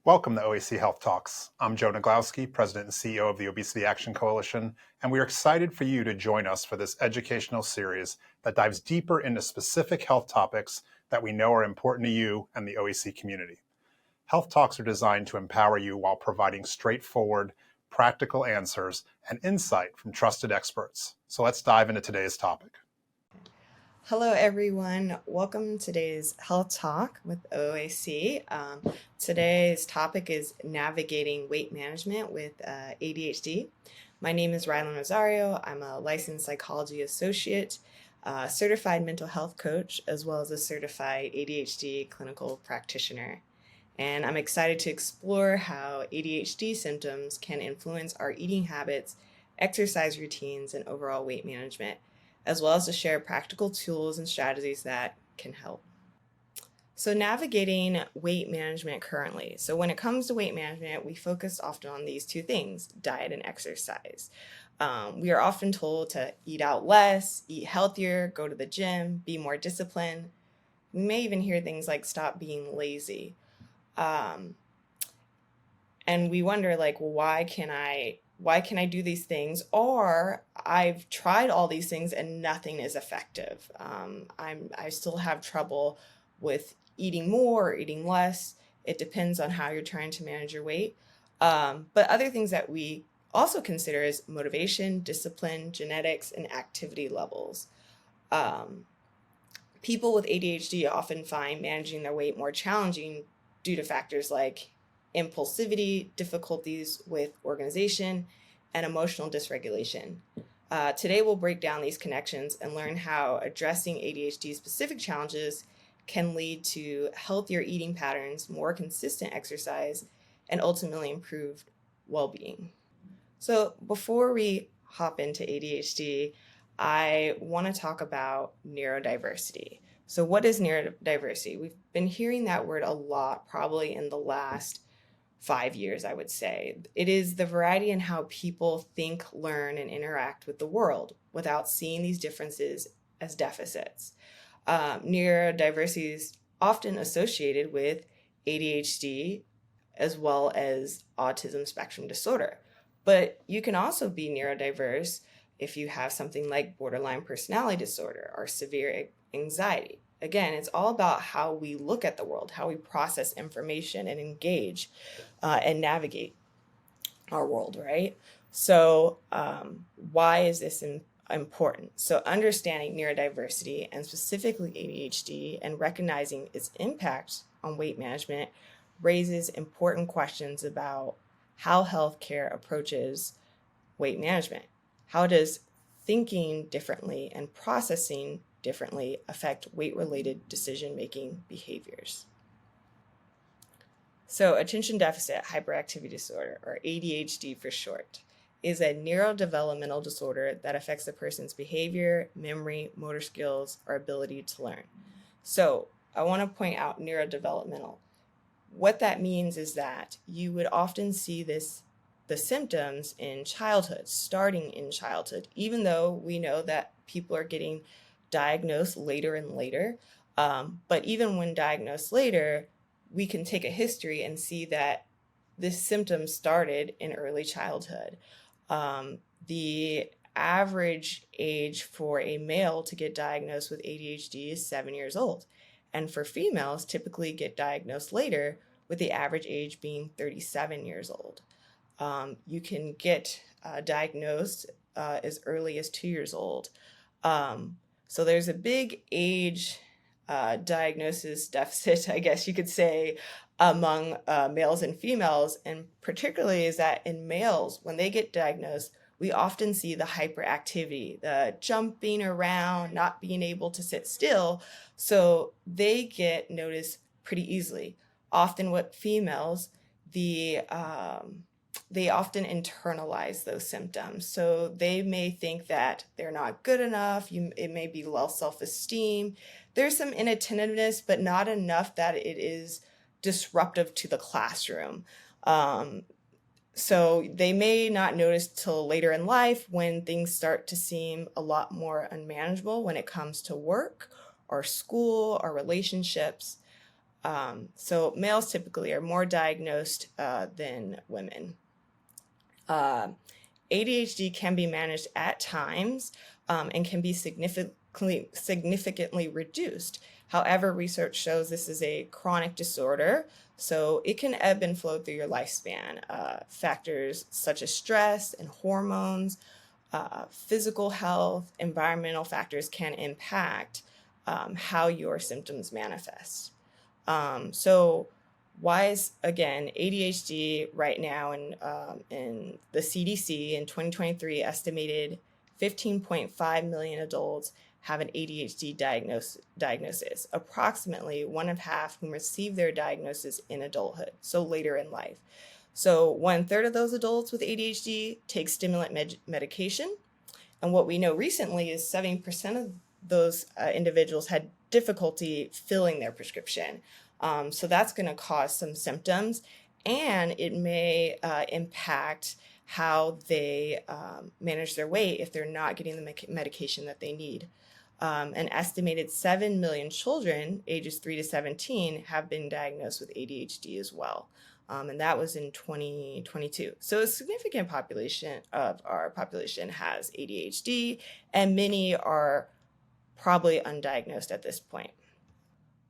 Welcome to OAC Health Talks. I'm Joe Naglowski, President and CEO of the Obesity Action Coalition, and we are excited for you to join us for this educational series that dives deeper into specific health topics that we know are important to you and the OAC community. Health Talks are designed to empower you while providing straightforward, practical answers and insight from trusted experts. So let's dive into today's topic. Hello, everyone. Welcome to today's Health Talk with OAC. Today's topic is navigating weight management with ADHD. My name is Rylan Rosario. I'm a licensed psychology associate, certified mental health coach, as well as a certified ADHD clinical practitioner. And I'm excited to explore how ADHD symptoms can influence our eating habits, exercise routines, and overall weight management, as well as to share practical tools and strategies that can help. So navigating weight management currently. So when it comes to weight management, we focus often on these two things, diet and exercise. We are often told to eat out less, eat healthier, go to the gym, be more disciplined. We may even hear things like stop being lazy. And we wonder well, why can I do these things? Or I've tried all these things and nothing is effective. I still have trouble with eating more or eating less. It depends on how you're trying to manage your weight. But other things that we also consider is motivation, discipline, genetics, and activity levels. People with ADHD often find managing their weight more challenging due to factors like impulsivity, difficulties with organization, and emotional dysregulation. Today, we'll break down these connections and learn how addressing ADHD-specific challenges can lead to healthier eating patterns, more consistent exercise, and ultimately improved well-being. So before we hop into ADHD, I want to talk about neurodiversity. So what is neurodiversity? We've been hearing that word a lot, probably in the last 5 years, I would say. It is the variety in how people think, learn, and interact with the world without seeing these differences as deficits. Neurodiversity is often associated with ADHD as well as autism spectrum disorder. But you can also be neurodiverse if you have something like borderline personality disorder or severe anxiety. Again, it's all about how we look at the world, how we process information and engage and navigate our world, right? So why is this important? So understanding neurodiversity and specifically ADHD and recognizing its impact on weight management raises important questions about how healthcare approaches weight management. How does thinking differently and processing differently affect weight-related decision-making behaviors? So attention deficit hyperactivity disorder, or ADHD for short, is a neurodevelopmental disorder that affects a person's behavior, memory, motor skills, or ability to learn. So I want to point out neurodevelopmental. What that means is that you would often see the symptoms in childhood, starting in childhood, even though we know that people are getting diagnosed later and later. But even when diagnosed later, we can take a history and see that this symptom started in early childhood. The average age for a male to get diagnosed with ADHD is 7 years old. And for females, typically get diagnosed later, with the average age being 37 years old. You can get diagnosed as early as 2 years old. So there's a big age diagnosis deficit, I guess you could say, among males and females. And particularly is that in males, when they get diagnosed, we often see the hyperactivity, the jumping around, not being able to sit still. So they get noticed pretty easily. Often with females, they often internalize those symptoms. So they may think that they're not good enough. It may be low self-esteem. There's some inattentiveness, but not enough that it is disruptive to the classroom. So they may not notice till later in life when things start to seem a lot more unmanageable when it comes to work or school or relationships. So males typically are more diagnosed than women. ADHD can be managed at times and can be significantly reduced. However, research shows this is a chronic disorder, so it can ebb and flow through your lifespan. Factors such as stress and hormones, physical health, environmental factors can impact how your symptoms manifest. So why is, again, ADHD right now in the CDC in 2023 estimated 15.5 million adults have an ADHD diagnosis, approximately 1.5 whom receive their diagnosis in adulthood, so later in life. So 1/3 of those adults with ADHD take stimulant medication. And what we know recently is 70% of those individuals had difficulty filling their prescription. So that's going to cause some symptoms, and it may impact how they manage their weight if they're not getting the medication that they need. An estimated 7 million children ages 3 to 17 have been diagnosed with ADHD as well. And that was in 2022. So a significant population of our population has ADHD, and many are probably undiagnosed at this point.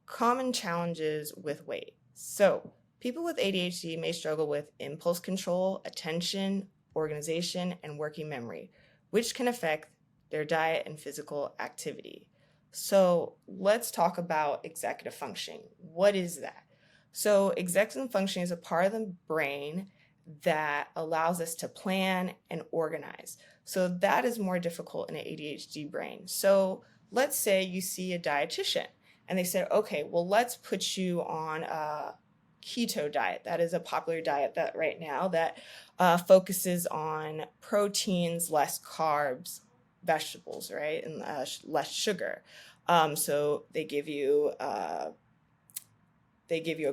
Common challenges with weight. So people with ADHD may struggle with impulse control, attention, organization, and working memory, which can affect their diet and physical activity. So let's talk about executive functioning. What is that? So executive functioning is a part of the brain that allows us to plan and organize. So that is more difficult in an ADHD brain. So let's say you see a dietitian and they said, okay, well, let's put you on a keto diet. That is a popular diet that right now that focuses on proteins, less carbs, vegetables, right, and less sugar. So they give you a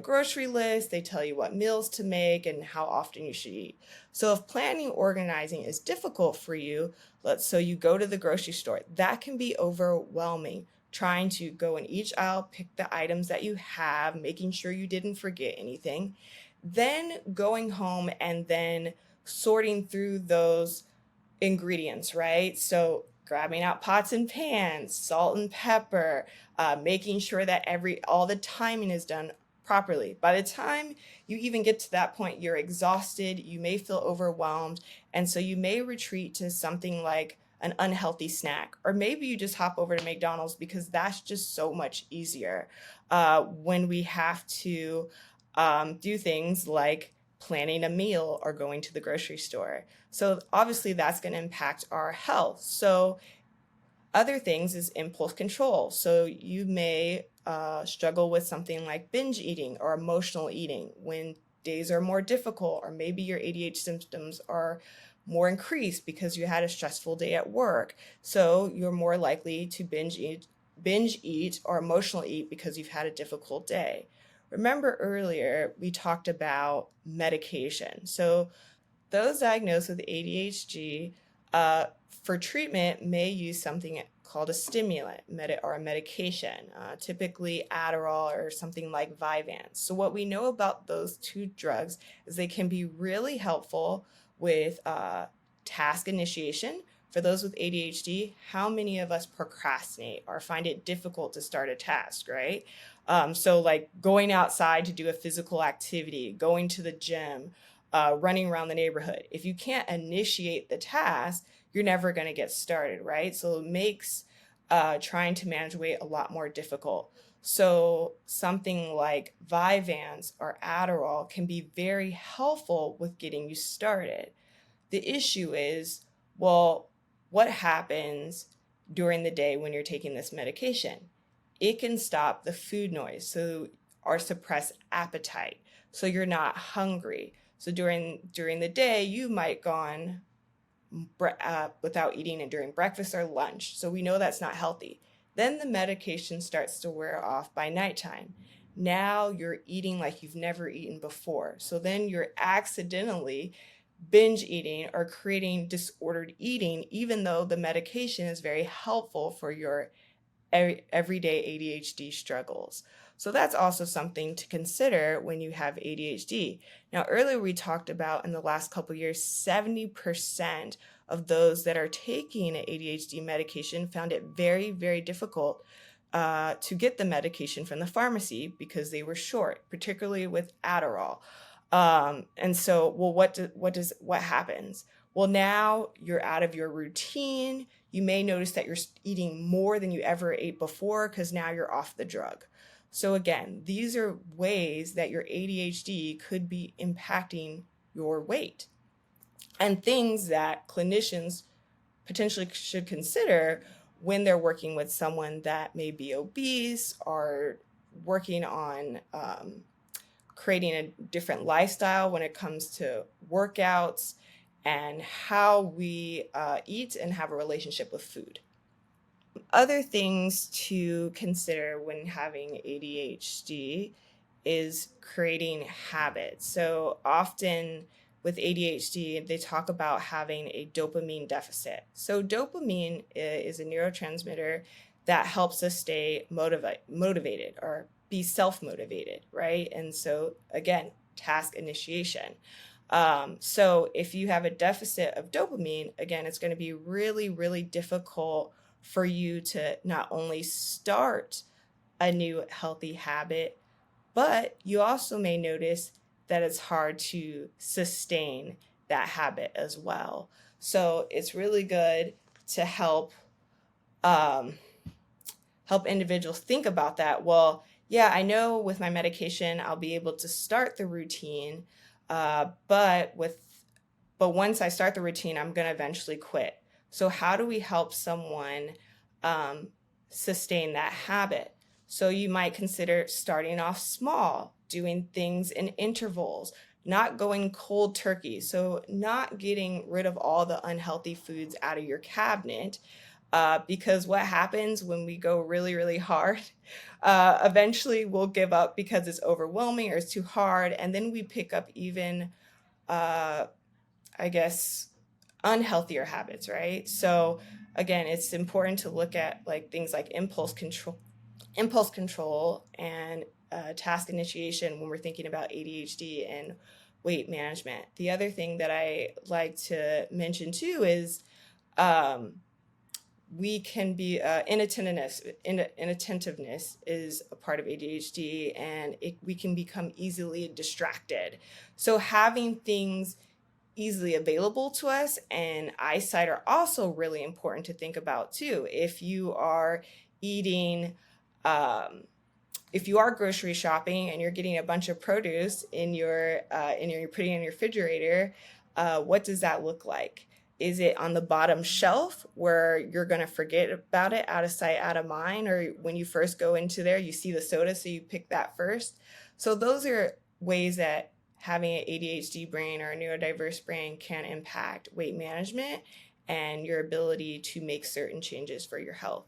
grocery list, they tell you what meals to make and how often you should eat. So if planning, organizing is difficult for you, so you go to the grocery store, that can be overwhelming. Trying to go in each aisle, pick the items that you have, making sure you didn't forget anything, then going home and then sorting through those ingredients, right? So grabbing out pots and pans, salt and pepper, making sure that all the timing is done properly. By the time you even get to that point, you're exhausted, you may feel overwhelmed, and so you may retreat to something like an unhealthy snack, or maybe you just hop over to McDonald's because that's just so much easier when we have to do things like planning a meal or going to the grocery store. So obviously that's going to impact our health. So other things is impulse control. So you may struggle with something like binge eating or emotional eating when days are more difficult, or maybe your ADHD symptoms are more increased because you had a stressful day at work. So you're more likely to binge eat or emotional eat because you've had a difficult day. Remember earlier, we talked about medication. So those diagnosed with ADHD for treatment may use something called a stimulant or a medication, typically Adderall or something like Vyvanse. So what we know about those two drugs is they can be really helpful with task initiation. For those with ADHD, how many of us procrastinate or find it difficult to start a task, right? So like going outside to do a physical activity, going to the gym, running around the neighborhood. If you can't initiate the task, you're never going to get started, right? So it makes trying to manage weight a lot more difficult. So something like Vyvanse or Adderall can be very helpful with getting you started. The issue is, well, what happens during the day when you're taking this medication? It can stop the food noise, or suppress appetite, so you're not hungry. So during the day, you might go on without eating and during breakfast or lunch. So we know that's not healthy. Then the medication starts to wear off by nighttime. Now you're eating like you've never eaten before. So then you're accidentally binge eating or creating disordered eating, even though the medication is very helpful for your everyday ADHD struggles. So that's also something to consider when you have ADHD. Now, earlier we talked about in the last couple of years, 70% of those that are taking ADHD medication found it very, very difficult to get the medication from the pharmacy because they were short, particularly with Adderall. And so, well, what happens? Well, now you're out of your routine. You may notice that you're eating more than you ever ate before because now you're off the drug. So again, these are ways that your ADHD could be impacting your weight, and things that clinicians potentially should consider when they're working with someone that may be obese or working on creating a different lifestyle when it comes to workouts and how we eat and have a relationship with food. Other things to consider when having ADHD is creating habits. So often with ADHD, they talk about having a dopamine deficit. So dopamine is a neurotransmitter that helps us stay motivated or be self-motivated, right? And so again, task initiation. So if you have a deficit of dopamine, again, it's going to be really, really difficult for you to not only start a new healthy habit, but you also may notice that it's hard to sustain that habit as well. So it's really good to help individuals think about that. Well, yeah, I know with my medication I'll be able to start the routine, but once I start the routine, I'm going to eventually quit. So how do we help someone sustain that habit? So you might consider starting off small, doing things in intervals, not going cold turkey. So not getting rid of all the unhealthy foods out of your cabinet, because what happens when we go really, really hard, eventually we'll give up because it's overwhelming or it's too hard. And then we pick up even, unhealthier habits, right? So again, it's important to look at like things like impulse control and task initiation when we're thinking about ADHD and weight management. The other thing that I like to mention too is we can be inattentiveness is a part of ADHD, and we can become easily distracted. So having things easily available to us and eyesight are also really important to think about too. If you are eating, if you are grocery shopping and you're getting a bunch of produce you're putting in your refrigerator, what does that look like? Is it on the bottom shelf where you're going to forget about it, out of sight, out of mind? Or when you first go into there, you see the soda, so you pick that first. So those are ways that having an ADHD brain or a neurodiverse brain can impact weight management and your ability to make certain changes for your health.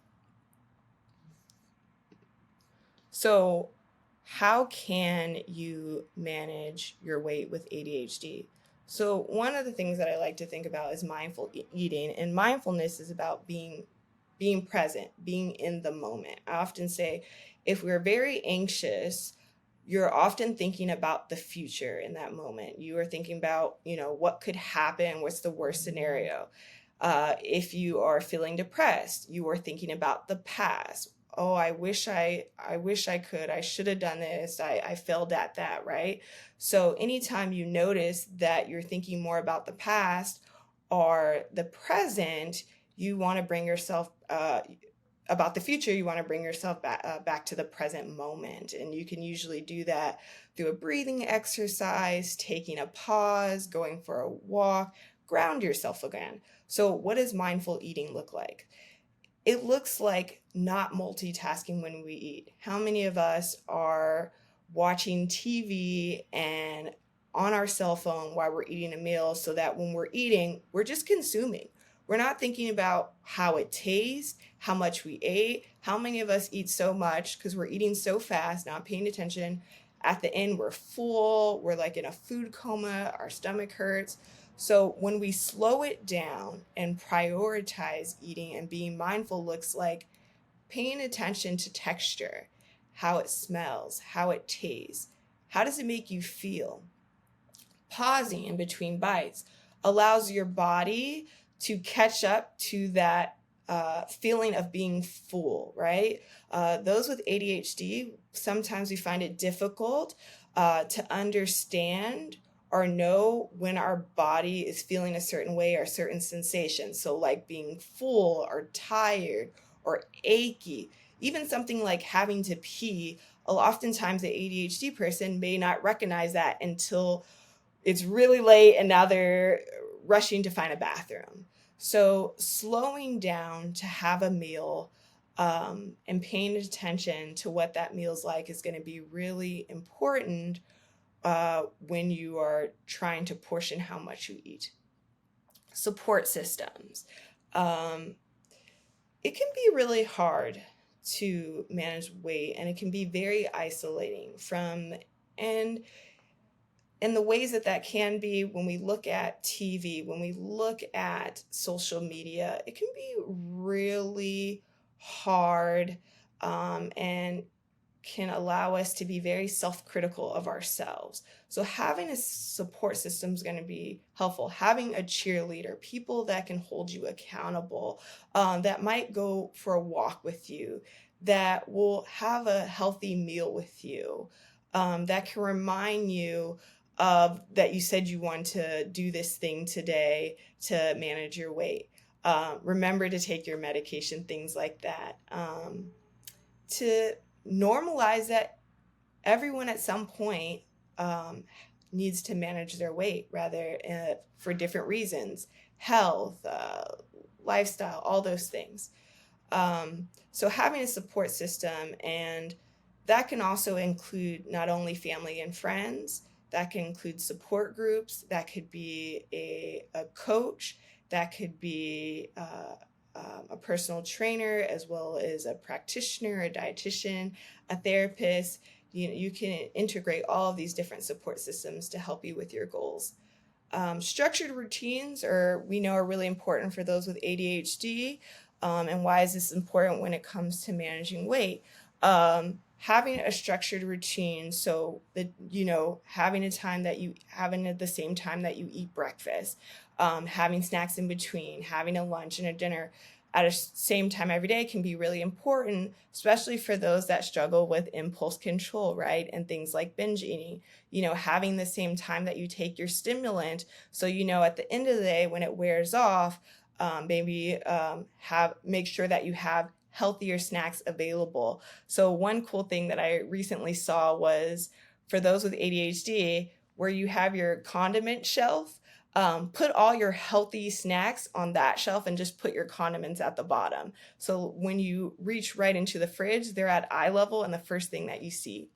So how can you manage your weight with ADHD? So one of the things that I like to think about is mindful eating, and mindfulness is about being present, being in the moment. I often say if we're very anxious, you're often thinking about the future in that moment. You are thinking about, what could happen, what's the worst scenario. If you are feeling depressed, you are thinking about the past. Oh, I wish I could, I should have done this, I failed at that, right? So anytime you notice that you're thinking more about the past or the present, you want to bring yourself, about the future, you want to bring yourself back to the present moment. And you can usually do that through a breathing exercise, taking a pause, going for a walk, ground yourself again. So what does mindful eating look like? It looks like not multitasking when we eat. How many of us are watching TV and on our cell phone while we're eating a meal, so that when we're eating, we're just consuming? We're not thinking about how it tastes, how much we ate. How many of us eat so much because we're eating so fast, not paying attention? At the end, we're full, we're like in a food coma, our stomach hurts. So when we slow it down and prioritize eating, and being mindful looks like paying attention to texture, how it smells, how it tastes, how does it make you feel? Pausing in between bites allows your body to catch up to that feeling of being full, right? Those with ADHD, sometimes we find it difficult to understand or know when our body is feeling a certain way or certain sensations. So like being full or tired or achy, even something like having to pee, oftentimes the ADHD person may not recognize that until it's really late and now they're rushing to find a bathroom. So slowing down to have a meal and paying attention to what that meal's like is going to be really important when you are trying to portion how much you eat. Support systems. It can be really hard to manage weight, and it can be very isolating and the ways that can be, when we look at TV, when we look at social media, it can be really hard and can allow us to be very self-critical of ourselves. So having a support system is going to be helpful. Having a cheerleader, people that can hold you accountable, that might go for a walk with you, that will have a healthy meal with you, that can remind you of that you said you want to do this thing today to manage your weight. Remember to take your medication, things like that. To normalize that everyone at some point needs to manage their weight, rather for different reasons, health, lifestyle, all those things. So having a support system, and that can also include not only family and friends, that can include support groups, that could be a coach, that could be a personal trainer, as well as a practitioner, a dietitian, a therapist. You can integrate all of these different support systems to help you with your goals. Structured routines we know are really important for those with ADHD. And why is this important when it comes to managing weight? Having a structured routine, so that having at the same time that you eat breakfast, having snacks in between, having a lunch and a dinner at the same time every day can be really important, especially for those that struggle with impulse control, right? And things like binge eating. Having the same time that you take your stimulant, so at the end of the day when it wears off, maybe make sure that you have healthier snacks available. So one cool thing that I recently saw was for those with ADHD, where you have your condiment shelf, put all your healthy snacks on that shelf and just put your condiments at the bottom. So when you reach right into the fridge, they're at eye level and the first thing that you see.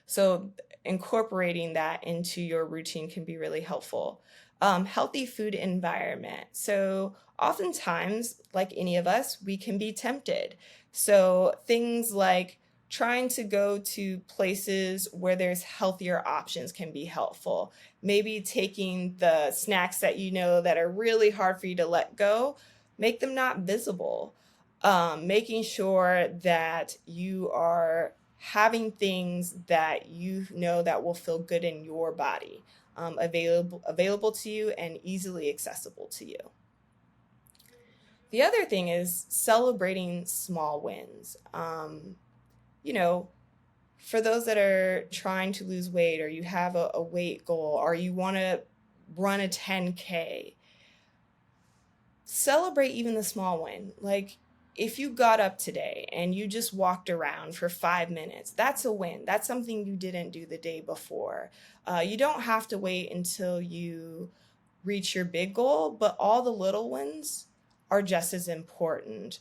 So incorporating that into your routine can be really helpful. Healthy food environment. So oftentimes, like any of us, we can be tempted. So things like trying to go to places where there's healthier options can be helpful. Maybe taking the snacks that that are really hard for you to let go, make them not visible. Making sure that you are having things that that will feel good in your body, available to you and easily accessible to you. The other thing is celebrating small wins. For those that are trying to lose weight, or you have a weight goal, or you want to run a 10K, celebrate even the small win. Like, if you got up today and you just walked around for 5 minutes, that's a win. That's something you didn't do the day before. You don't have to wait until you reach your big goal, but all the little wins are just as important.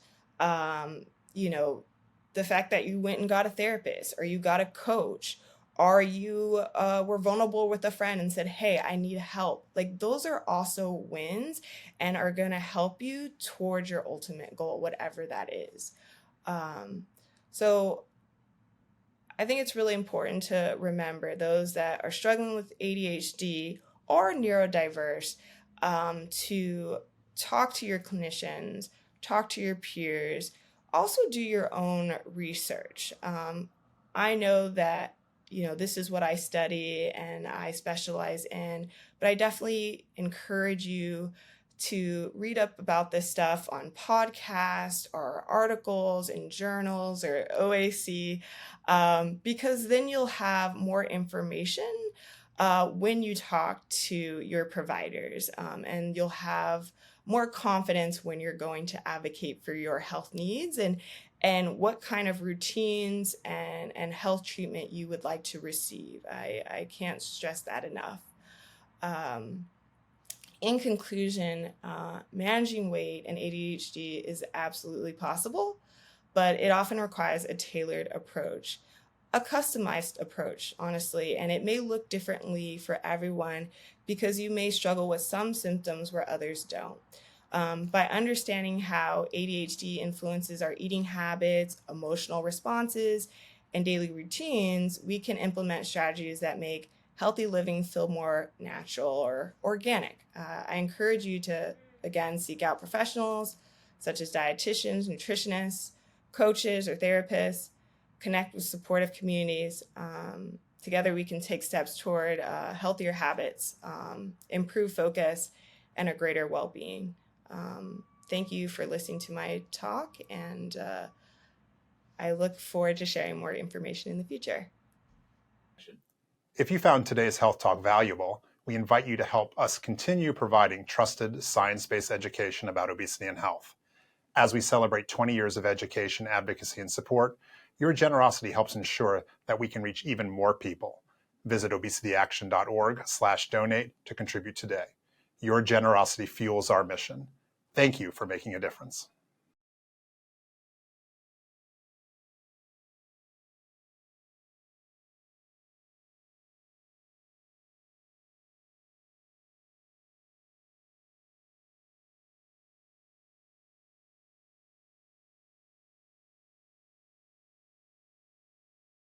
The fact that you went and got a therapist, or you got a coach, or you were vulnerable with a friend and said, hey, I need help. Like, those are also wins and are going to help you towards your ultimate goal, whatever that is. So I think it's really important to remember those that are struggling with ADHD or neurodiverse, to talk to your clinicians, talk to your peers, Also do your own research. I know that, this is what I study and I specialize in, but I definitely encourage you to read up about this stuff on podcasts or articles in journals or OAC, because then you'll have more information when you talk to your providers, and you'll have more confidence when you're going to advocate for your health needs and what kind of routines and health treatment you would like to receive. I can't stress that enough. Um, in conclusion, managing weight and ADHD is absolutely possible, but it often requires a tailored approach, a customized approach, honestly, and it may look differently for everyone because you may struggle with some symptoms where others don't. By understanding how ADHD influences our eating habits, emotional responses, and daily routines, we can implement strategies that make healthy living feel more natural or organic. I encourage you to, again, seek out professionals such as dietitians, nutritionists, coaches, or therapists, connect with supportive communities. Together, we can take steps toward healthier habits, improve focus, and a greater well-being. Thank you for listening to my talk, and I look forward to sharing more information in the future. If you found today's Health Talk valuable, we invite you to help us continue providing trusted, science-based education about obesity and health. As we celebrate 20 years of education, advocacy, and support, your generosity helps ensure that we can reach even more people. Visit obesityaction.org/donate to contribute today. Your generosity fuels our mission. Thank you for making a difference.